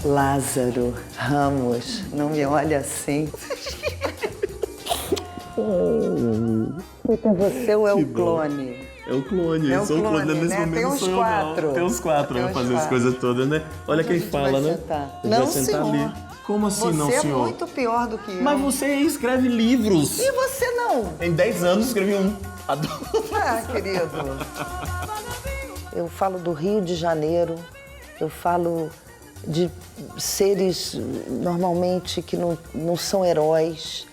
Lázaro Ramos, não me olha assim. Você ou é o clone? É o clone, É o sou o clone, clone, nesse né? momento Tem não uns sou eu, quatro. não. Tem uns quatro Tem pra uns fazer as quatro. coisas todas, né? Olha quem Onde a gente fala, vai né? sentar? A gente Não, vai sentar senhor. ali. Como assim, não, Você senhor? é muito pior do que eu. Mas você escreve livros. E você não? Em 10 anos escrevi um. Ah, querido. Eu falo do Rio de Janeiro, eu falo de seres normalmente que não são heróis.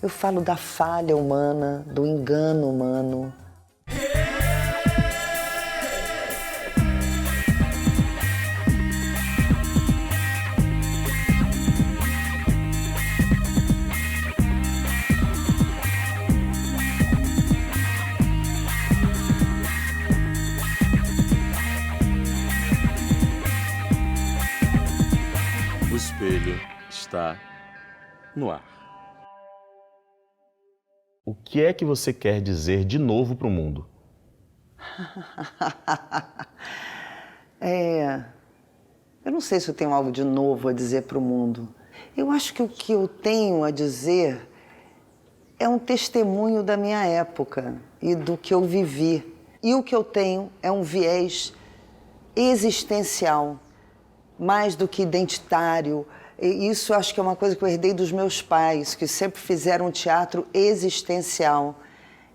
Eu falo da falha humana, do engano humano. O espelho está no ar. O que é que você quer dizer de novo para o mundo? Eu não sei se eu tenho algo de novo a dizer para o mundo. Eu acho que o que eu tenho a dizer é um testemunho da minha época e do que eu vivi. E o que eu tenho é um viés existencial, mais do que identitário. E isso acho que é uma coisa que eu herdei dos meus pais, que sempre fizeram um teatro existencial.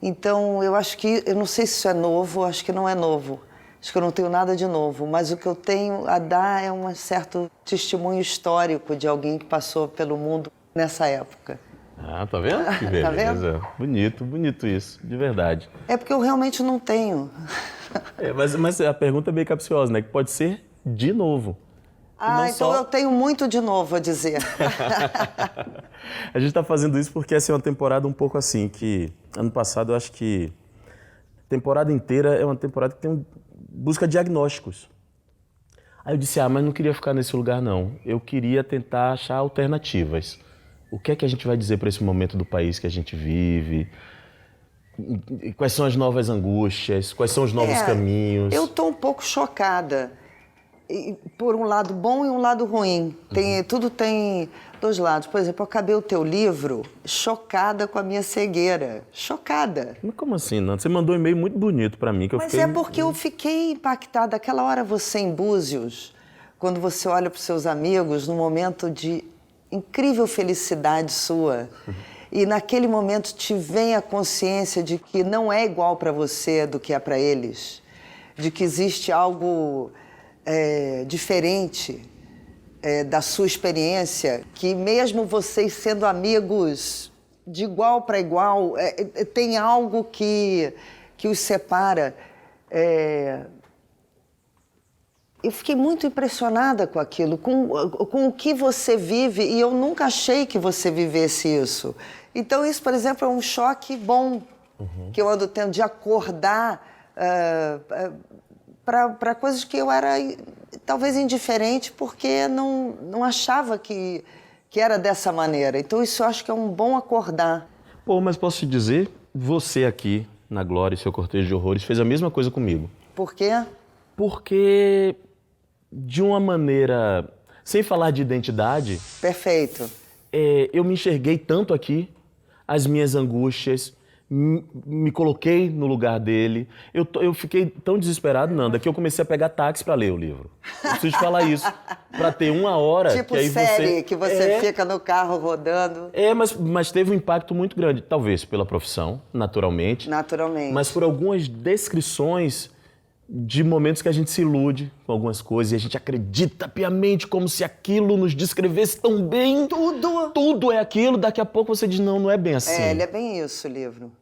Então, eu acho que, eu não sei se isso é novo, acho que não é novo. Acho que eu não tenho nada de novo, mas o que eu tenho a dar é um certo testemunho histórico de alguém que passou pelo mundo nessa época. Ah, tá vendo? Que beleza. Tá vendo? Bonito, bonito isso, de verdade. É porque eu realmente não tenho. Mas a pergunta é bem capciosa, né? Que pode ser de novo. Ah, então eu tenho muito de novo a dizer. A gente está fazendo isso porque essa é uma temporada um pouco assim, que ano passado eu acho que a temporada inteira é uma temporada que busca diagnósticos. Aí eu disse, mas não queria ficar nesse lugar não, eu queria tentar achar alternativas. O que é que a gente vai dizer para esse momento do país que a gente vive? Quais são as novas angústias? Quais são os novos caminhos? Eu estou um pouco chocada. Por um lado bom e um lado ruim. Tudo tem dois lados. Por exemplo, eu acabei o teu livro chocada com a minha cegueira. Chocada. Mas como assim, Nanda? Você mandou um e-mail muito bonito para mim. Mas é porque eu fiquei impactada. Aquela hora você em Búzios, quando você olha para os seus amigos, num momento de incrível felicidade sua. E naquele momento te vem a consciência de que não é igual para você do que é para eles. De que existe algo diferente da sua experiência, que mesmo vocês sendo amigos de igual para igual, tem algo que os separa. Eu fiquei muito impressionada com aquilo, com o que você vive, e eu nunca achei que você vivesse isso. Então isso, por exemplo, é um choque bom que eu ando tendo de acordar para coisas que eu era talvez indiferente porque não achava que era dessa maneira. Então isso eu acho que é um bom acordar. Pô, mas posso te dizer, você aqui na Glória e seu Cortejo de Horrores fez a mesma coisa comigo. Por quê? Porque de uma maneira, sem falar de identidade... Perfeito. Eu me enxerguei tanto aqui, as minhas angústias, me coloquei no lugar dele. Eu fiquei tão desesperado, Nanda, que eu comecei a pegar táxi para ler o livro. Eu preciso te falar isso. Para ter 1 hora... Tipo que aí série, que você fica no carro rodando. Mas teve um impacto muito grande. Talvez pela profissão, naturalmente. Naturalmente. Mas por algumas descrições de momentos que a gente se ilude com algumas coisas e a gente acredita piamente como se aquilo nos descrevesse tão bem. Tudo é aquilo. Daqui a pouco você diz, não é bem assim. Ele é bem isso, o livro.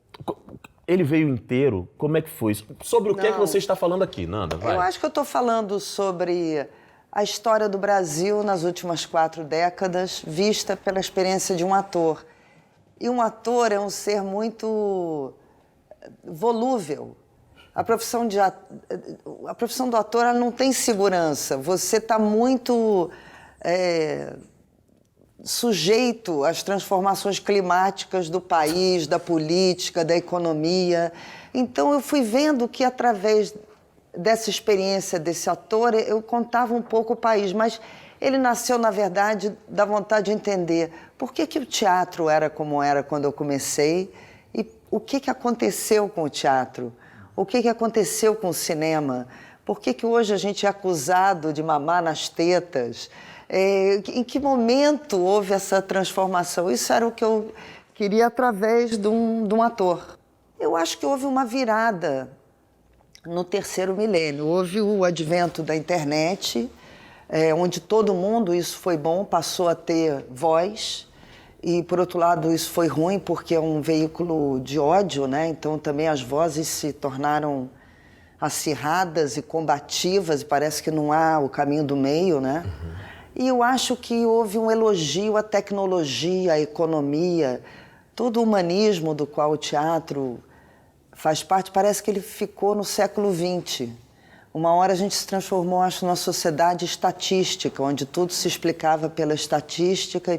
Ele veio inteiro? Como é que foi? Sobre o que é que você está falando aqui, Nanda? Vai. Eu acho que eu estou falando sobre a história do Brasil nas últimas 4 décadas, vista pela experiência de um ator. E um ator é um ser muito volúvel. A profissão do ator ela não tem segurança. Você está muito sujeito às transformações climáticas do país, da política, da economia. Então, eu fui vendo que, através dessa experiência desse ator, eu contava um pouco o país, mas ele nasceu, na verdade, da vontade de entender por que o teatro era como era quando eu comecei e o que aconteceu com o teatro, o que aconteceu com o cinema, por que hoje a gente é acusado de mamar nas tetas, em que momento houve essa transformação. Isso era o que eu queria através de um ator. Eu acho que houve uma virada no terceiro milênio. Houve o advento da internet, onde todo mundo, isso foi bom, passou a ter voz. E, por outro lado, isso foi ruim, porque é um veículo de ódio, né? Então, também as vozes se tornaram acirradas e combativas, e parece que não há o caminho do meio, né? Uhum. E eu acho que houve um elogio à tecnologia, à economia, todo o humanismo do qual o teatro faz parte, parece que ele ficou no século XX. Uma hora a gente se transformou, acho, numa sociedade estatística, onde tudo se explicava pela estatística e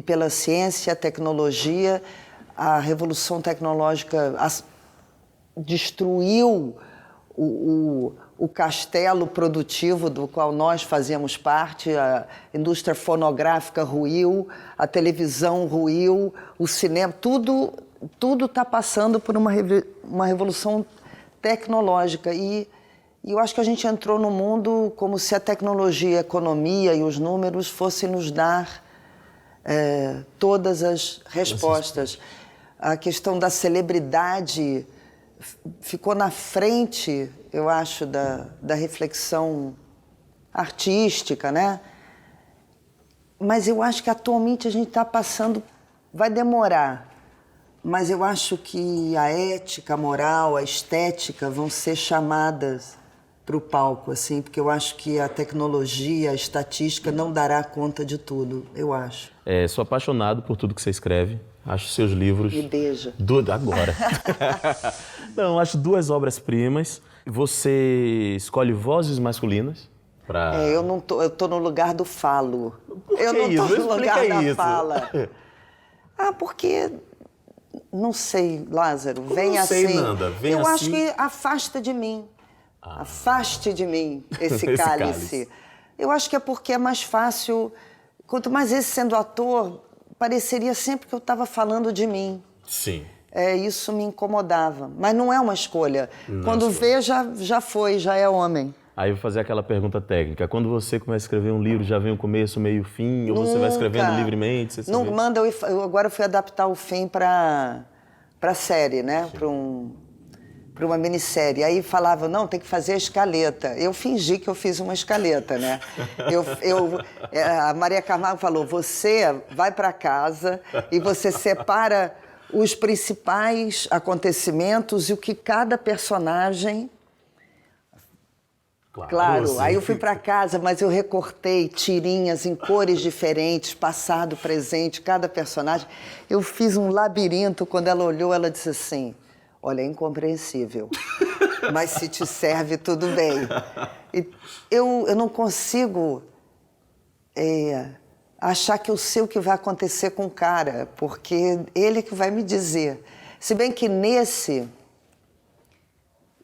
pela ciência, a tecnologia. A revolução tecnológica destruiu o castelo produtivo do qual nós fazíamos parte, a indústria fonográfica ruiu, a televisão ruiu, o cinema, tudo está passando por uma revolução tecnológica. E eu acho que a gente entrou no mundo como se a tecnologia, a economia e os números fossem nos dar todas as respostas. A questão da celebridade ficou na frente, eu acho, da reflexão artística, né? Mas eu acho que atualmente a gente está passando, vai demorar, mas eu acho que a ética, a moral, a estética vão ser chamadas para o palco, assim, porque eu acho que a tecnologia, a estatística não dará conta de tudo, eu acho. Sou apaixonado por tudo que você escreve. Acho seus livros... Me beija. Agora. Não, acho 2 obras-primas. Você escolhe vozes masculinas para... eu tô no lugar do falo. Por que eu não isso? tô no lugar Explica da isso. fala. Porque... Não sei, Lázaro. Como vem não sei, assim. Nanda? Vem eu assim? acho que afasta de mim. Afaste de mim esse cálice. Eu acho que é porque é mais fácil... Quanto mais esse sendo ator, pareceria sempre que eu estava falando de mim. Sim. Isso me incomodava. Mas não é uma escolha. Não Quando vê, já foi, já é homem. Aí eu vou fazer aquela pergunta técnica. Quando você começa a escrever um livro, já vem o começo, meio, fim? Ou você vai escrevendo livremente? Você não manda. Eu agora fui adaptar o fim para série, né? Para uma minissérie. Aí falava, não, tem que fazer a escaleta. Eu fingi que eu fiz uma escaleta, né? A Maria Camargo falou, você vai para casa e você separa os principais acontecimentos e o que cada personagem... Claro, aí eu fui para casa, mas eu recortei tirinhas em cores diferentes, passado, presente, cada personagem. Eu fiz um labirinto, quando ela olhou, ela disse assim... Olha, é incompreensível, mas se te serve, tudo bem. Eu não consigo achar que eu sei o que vai acontecer com o cara, porque ele que vai me dizer. Se bem que nesse...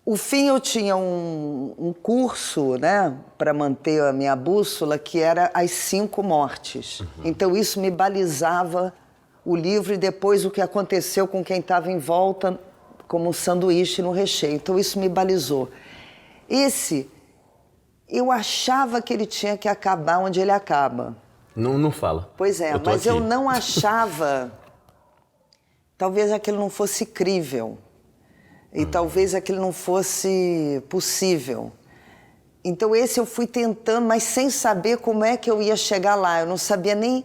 O fim eu tinha um curso, né, para manter a minha bússola, que era as 5 mortes. Uhum. Então isso me balizava o livro e depois o que aconteceu com quem estava em volta... como um sanduíche no recheio. Então, isso me balizou. Esse, eu achava que ele tinha que acabar onde ele acaba. Não fala. Pois é, mas eu não achava... Talvez aquilo não fosse crível. E talvez aquilo não fosse possível. Então, esse eu fui tentando, mas sem saber como é que eu ia chegar lá. Eu não sabia nem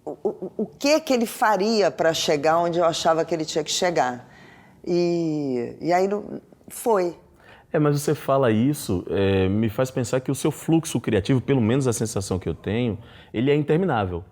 o que ele faria para chegar onde eu achava que ele tinha que chegar. E aí foi. Mas você fala isso, me faz pensar que o seu fluxo criativo, pelo menos a sensação que eu tenho, ele é interminável.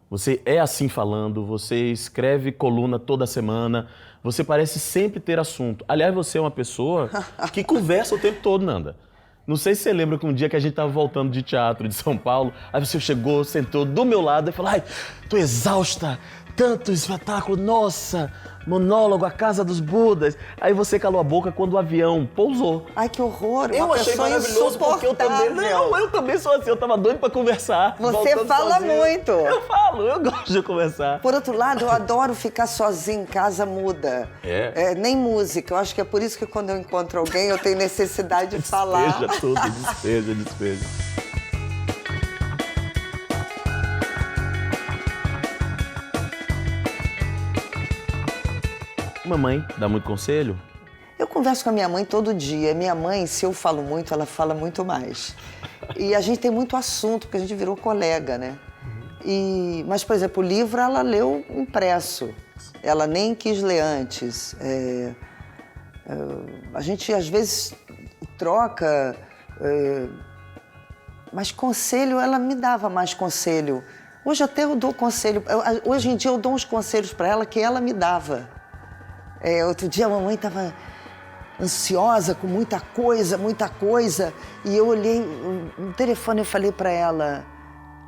Você é assim falando, você escreve coluna toda semana, você parece sempre ter assunto. Aliás, você é uma pessoa que conversa o tempo todo, Nanda. Não sei se você lembra que um dia que a gente estava voltando de teatro de São Paulo, aí você chegou, sentou do meu lado e falou, ai, tô exausta, tanto espetáculo, nossa, monólogo, a Casa dos Budas. Aí você calou a boca quando o avião pousou. Ai, que horror, Eu uma achei pessoa maravilhoso porque eu também... insuportável. Não, eu também sou assim, eu tava doido pra conversar. Você voltando fala sozinho. muito. Eu falo, eu gosto de conversar. Por outro lado, eu adoro ficar sozinha em casa muda. Nem música. Eu acho que é por isso que quando eu encontro alguém, eu tenho necessidade de falar. Despeja tudo, despeja. Mamãe dá muito conselho? Eu converso com a minha mãe todo dia. Minha mãe, se eu falo muito, ela fala muito mais. E a gente tem muito assunto, porque a gente virou colega, né? Mas, por exemplo, o livro ela leu impresso. Ela nem quis ler antes. A gente, às vezes, troca... mas conselho, ela me dava mais conselho. Hoje até eu dou conselho. Hoje em dia eu dou uns conselhos para ela que ela me dava. Outro dia a mamãe estava ansiosa com muita coisa, e eu olhei no telefone e falei para ela,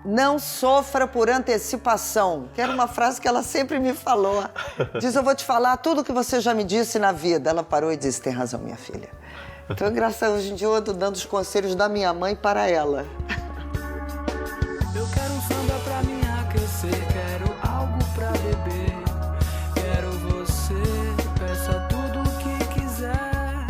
não sofra por antecipação, que era uma frase que ela sempre me falou. Diz, eu vou te falar tudo o que você já me disse na vida. Ela parou e disse, tem razão, minha filha. Então, engraçado, hoje em dia eu ando dando os conselhos da minha mãe para ela. Eu quero um samba pra me aquecer, quero algo pra beber. Quero você, peça tudo o que quiser.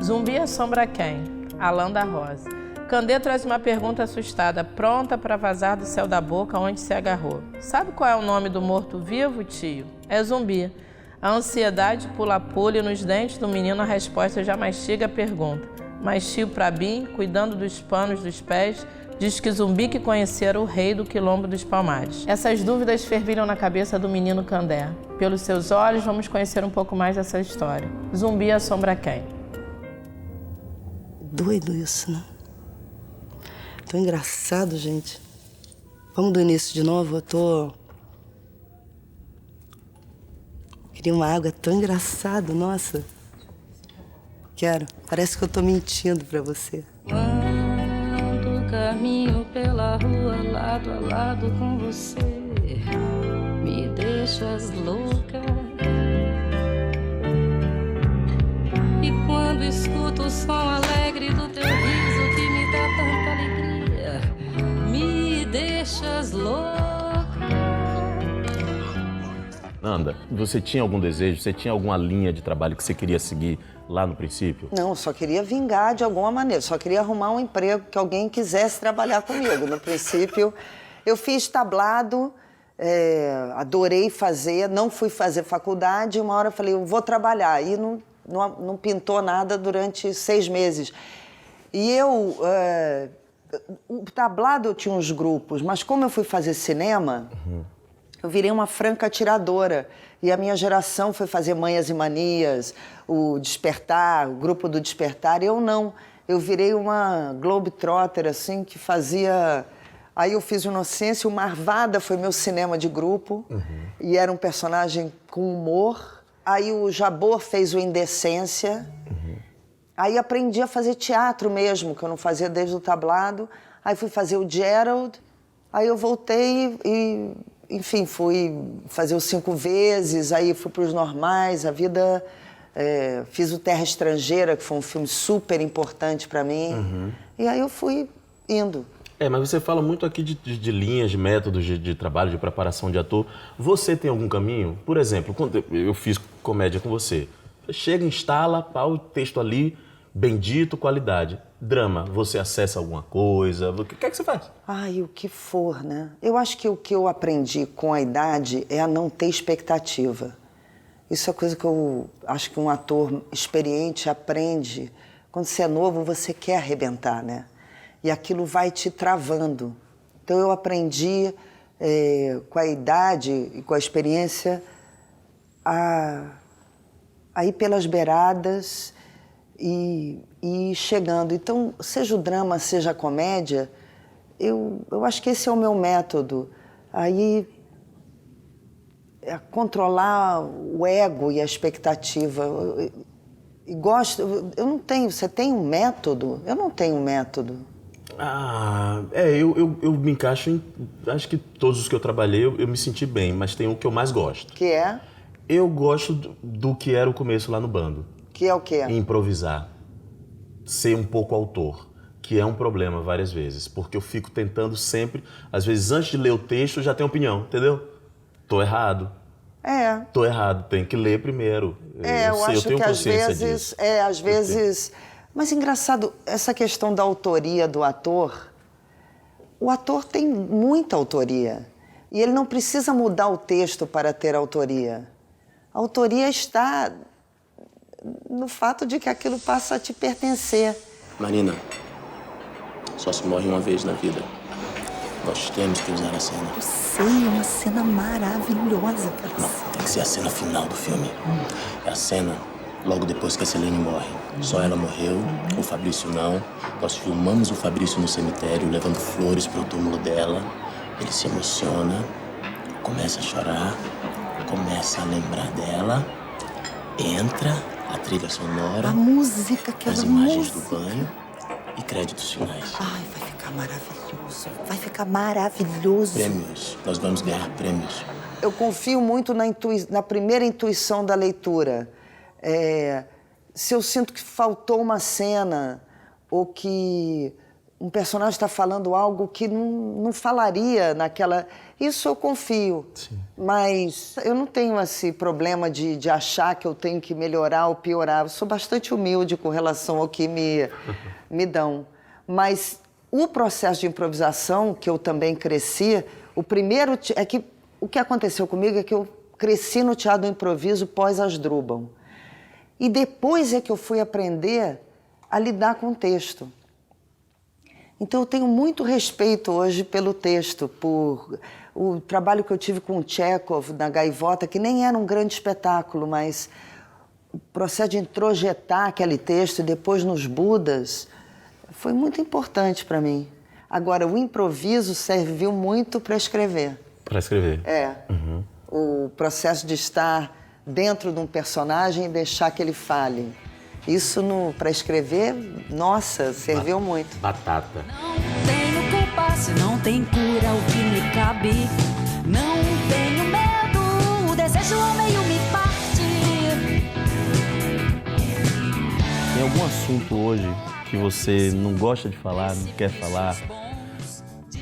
Zumbi assombra quem? Alain da Rosa. Candê traz uma pergunta assustada, pronta para vazar do céu da boca onde se agarrou. Sabe qual é o nome do morto-vivo, tio? É zumbi. A ansiedade pula-pula e nos dentes do menino a resposta já mastiga a pergunta. Mas tio Prabim, cuidando dos panos dos pés, diz que zumbi que conhecera o rei do quilombo dos Palmares. Essas dúvidas fervilham na cabeça do menino Candé. Pelos seus olhos, vamos conhecer um pouco mais dessa história. Zumbi assombra quem? Doido isso, né? Tão engraçado, gente. Vamos do início de novo? Queria uma água, tão engraçado, nossa. Quero. Parece que eu tô mentindo pra você. Quando caminho pela rua lado a lado com você, me deixas louca. E quando escuto o som alegre do teu riso que me dá tanta alegria, me deixas louca. Nanda, você tinha algum desejo, você tinha alguma linha de trabalho que você queria seguir lá no princípio? Não, eu só queria vingar de alguma maneira. Só queria arrumar um emprego que alguém quisesse trabalhar comigo. No princípio, eu fiz tablado, adorei fazer, não fui fazer faculdade. Uma hora eu falei, eu vou trabalhar. E não pintou nada durante 6 meses. E o tablado eu tinha uns grupos, mas como eu fui fazer cinema, eu virei uma franca atiradora. E a minha geração foi fazer Manhas e Manias, o Despertar, o grupo do Despertar. E eu não. Eu virei uma globetrotter, assim, que fazia... Aí eu fiz o Inocência, o Marvada foi meu cinema de grupo. E era um personagem com humor. Aí o Jabor fez o Indecência. Aí aprendi a fazer teatro mesmo, que eu não fazia desde o tablado. Aí fui fazer o Gerald. Aí eu voltei e, enfim, fui fazer os 5 vezes. Aí fui para os normais, a vida... fiz o Terra Estrangeira, que foi um filme super importante para mim. E aí eu fui indo. Mas você fala muito aqui de linhas, de métodos de trabalho, de preparação de ator. Você tem algum caminho? Por exemplo, quando eu fiz comédia com você. Chega, instala, pau, o texto ali, bendito, qualidade. Drama, você acessa alguma coisa? O que é que você faz? Ai, o que for, né? Eu acho que o que eu aprendi com a idade é a não ter expectativa. Isso é coisa que eu acho que um ator experiente aprende. Quando você é novo, você quer arrebentar, né? E aquilo vai te travando. Então eu aprendi com a idade e com a experiência a ir pelas beiradas e ir chegando. Então, seja o drama, seja a comédia, eu acho que esse é o meu método. Aí controlar o ego e a expectativa. E gosto, eu não tenho, você tem um método? Eu não tenho um método. Eu me encaixo em, acho que todos os que eu trabalhei eu me senti bem, mas tem um que eu mais gosto. Que é? Eu gosto do que era o começo lá no bando. Que é o quê? Improvisar. Ser um pouco autor, que é um problema várias vezes, porque eu fico tentando sempre, às vezes antes de ler o texto eu já tenho opinião, entendeu? Tô errado. Tô errado, tem que ler primeiro. Eu acho tenho que às consciência vezes, disso. às vezes... Mas engraçado, essa questão da autoria do ator, o ator tem muita autoria. E ele não precisa mudar o texto para ter autoria. A autoria está no fato de que aquilo passa a te pertencer. Marina, só se morre uma vez na vida. Nós temos que usar a cena. Eu sei, é uma cena maravilhosa. Não, tem que ser a cena final do filme. É a cena logo depois que a Selene morre. Só ela morreu, o Fabrício não. Nós filmamos o Fabrício no cemitério, levando flores pro túmulo dela. Ele se emociona, começa a chorar, começa a lembrar dela. Entra a trilha sonora, A música, as imagens do banho e créditos finais. Ai, vai ficar maravilhoso. Vai ficar maravilhoso. Prêmios. Nós vamos ganhar prêmios. Eu confio muito na primeira intuição da leitura. Se eu sinto que faltou uma cena ou que um personagem está falando algo que não falaria naquela... Isso eu confio. Sim. Mas eu não tenho esse problema de achar que eu tenho que melhorar ou piorar. Eu sou bastante humilde com relação ao que me dão. Mas o processo de improvisação, que eu também cresci, o primeiro... O que aconteceu comigo é que eu cresci no teatro do improviso pós-Asdrubal. E depois é que eu fui aprender a lidar com o texto. Então eu tenho muito respeito hoje pelo texto, por o trabalho que eu tive com o Tchekhov na Gaivota, que nem era um grande espetáculo, mas o processo de introjetar aquele texto e depois nos Budas foi muito importante para mim. Agora, o improviso serviu muito para escrever. Para escrever? Uhum. O processo de estar dentro de um personagem e deixar que ele fale. Isso para escrever, nossa, serviu muito. Batata. Não tenho culpa se não tem cura o que me cabe. Não tenho medo, o desejo ao meio me parte. Tem algum assunto hoje que você não gosta de falar, não quer falar,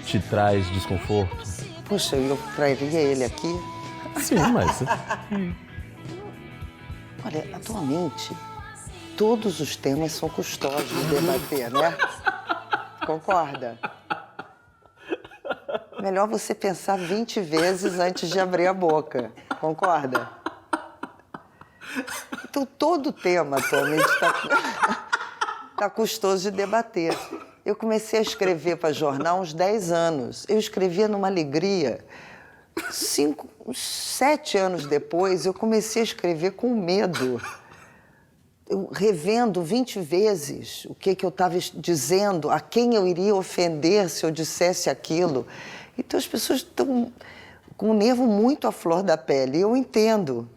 te traz desconforto? Poxa, eu trairia ele aqui? Sim, mas... Olha, atualmente, todos os temas são custosos de debater, né? Concorda? Melhor você pensar 20 vezes antes de abrir a boca. Concorda? Então, todo tema atualmente está custoso de debater. Eu comecei a escrever para jornal há uns 10 anos. Eu escrevia numa alegria. 7 anos depois, eu comecei a escrever com medo. Eu revendo 20 vezes o que eu estava dizendo, a quem eu iria ofender se eu dissesse aquilo. Então as pessoas estão com o nervo muito à flor da pele, eu entendo.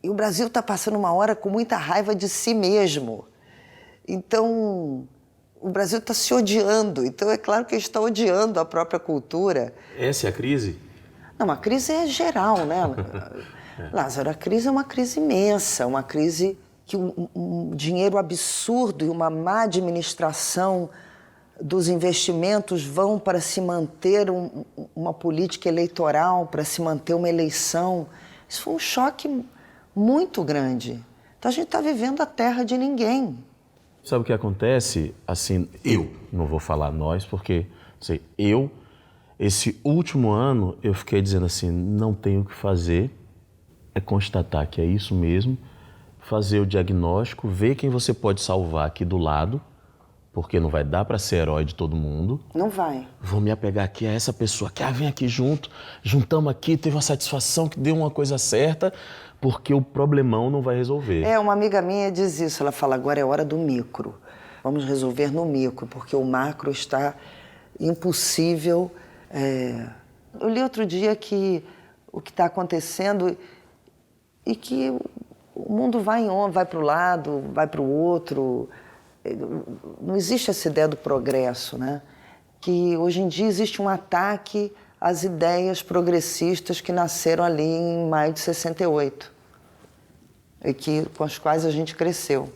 E o Brasil está passando uma hora com muita raiva de si mesmo. Então, o Brasil está se odiando. Então, é claro que ele está odiando a própria cultura. Essa é a crise? Não, a crise é geral, né? Lázaro, a crise é uma crise imensa, uma crise que um dinheiro absurdo e uma má administração dos investimentos vão para se manter uma política eleitoral, para se manter uma eleição. Isso foi um choque muito grande. Então a gente está vivendo a terra de ninguém. Sabe o que acontece? Assim, eu não vou falar nós, porque, sei, esse último ano, eu fiquei dizendo assim, não tenho o que fazer, é constatar que é isso mesmo, fazer o diagnóstico, ver quem você pode salvar aqui do lado, porque não vai dar para ser herói de todo mundo. Não vai. Vou me apegar aqui a essa pessoa que vem aqui junto, juntamos aqui, teve uma satisfação que deu uma coisa certa, porque o problemão não vai resolver. Uma amiga minha diz isso, ela fala, agora é hora do micro. Vamos resolver no micro, porque o macro está impossível. Eu li outro dia que o que está acontecendo e que o mundo vai para o lado, vai para o outro. Não existe essa ideia do progresso, né? Que hoje em dia existe um ataque às ideias progressistas que nasceram ali em maio de 68 e com as quais a gente cresceu.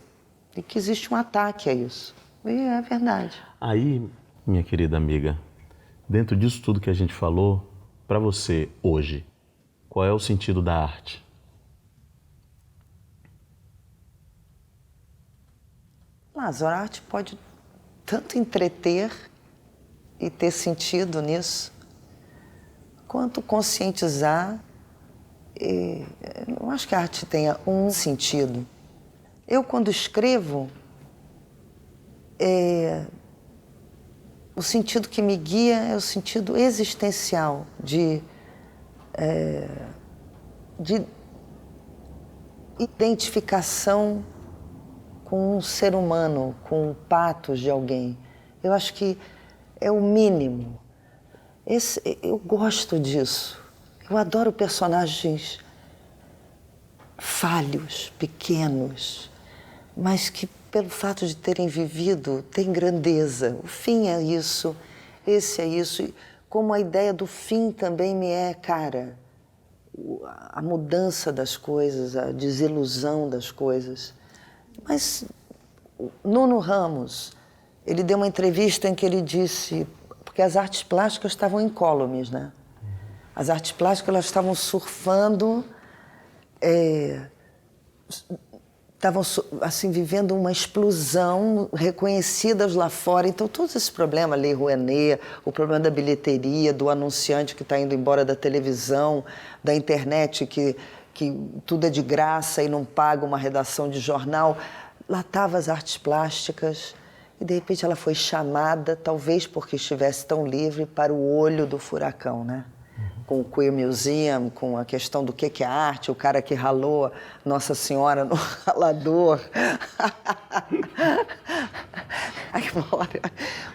E que existe um ataque a isso. E é verdade. Aí, minha querida amiga, dentro disso tudo que a gente falou, para você, hoje, qual é o sentido da arte? Lázaro, a arte pode tanto entreter e ter sentido nisso, quanto conscientizar. Eu acho que a arte tenha um sentido. Eu, quando escrevo, o sentido que me guia é o sentido existencial de identificação com um ser humano, com o patos de alguém. Eu acho que é o mínimo. Eu gosto disso. Eu adoro personagens falhos, pequenos, mas que, pelo fato de terem vivido, têm grandeza. O fim é isso, esse é isso. E como a ideia do fim também me é cara. A mudança das coisas, a desilusão das coisas. Mas Nuno Ramos, ele deu uma entrevista em que ele disse, porque as artes plásticas estavam incólumes, né? As artes plásticas, elas estavam surfando, estavam assim, vivendo uma explosão, reconhecidas lá fora. Então, todos esses problemas, Lei Rouanet, o problema da bilheteria, do anunciante que está indo embora da televisão, da internet, que tudo é de graça e não paga uma redação de jornal. Lá estavam as artes plásticas e, de repente, ela foi chamada, talvez porque estivesse tão livre, para o olho do furacão, né? Com o Queer Museum, com a questão do que é arte, o cara que ralou Nossa Senhora no ralador. Aí,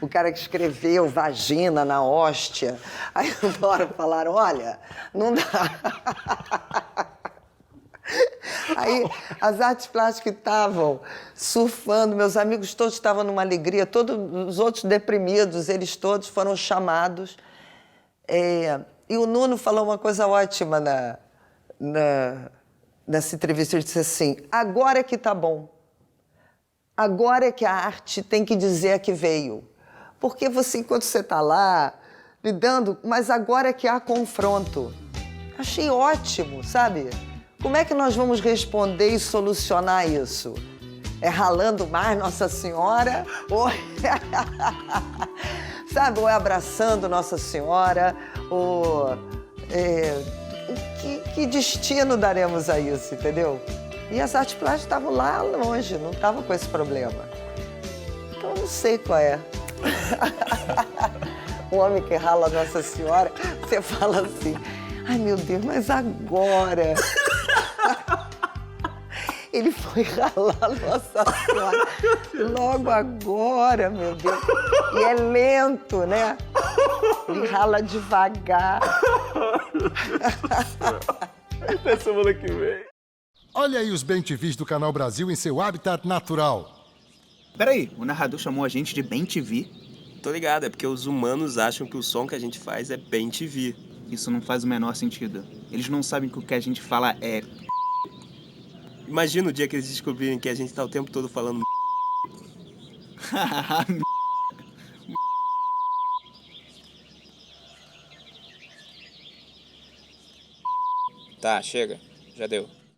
o cara que escreveu vagina na hóstia. Aí, falaram, olha, não dá. Aí as artes plásticas estavam surfando, meus amigos todos estavam numa alegria, todos os outros deprimidos, eles todos foram chamados. E o Nuno falou uma coisa ótima nessa entrevista. Ele disse assim, agora é que tá bom. Agora é que a arte tem que dizer a que veio. Porque você, enquanto você está lá, lidando, mas agora é que há confronto. Achei ótimo, sabe? Como é que nós vamos responder e solucionar isso? É ralando mais Nossa Senhora? Ou... sabe? Ou é abraçando Nossa Senhora? Ou... Que destino daremos a isso, entendeu? E as artes plásticas estavam lá longe, não estavam com esse problema. Então, eu não sei qual é. O homem que rala Nossa Senhora, você fala assim, ai meu Deus, mas agora... Ele foi ralar Nossa Senhora logo agora, meu Deus. E é lento, né? Ele rala devagar. Até semana que vem. Olha aí os bem-te-vis do Canal Brasil em seu habitat natural. Peraí, o narrador chamou a gente de bem-te-vi? Tô ligado, é porque os humanos acham que o som que a gente faz é bem-te-vi. Isso não faz o menor sentido. Eles não sabem que o que a gente fala é... Imagina o dia que eles descobrirem que a gente tá o tempo todo falando Tá, chega. Já deu.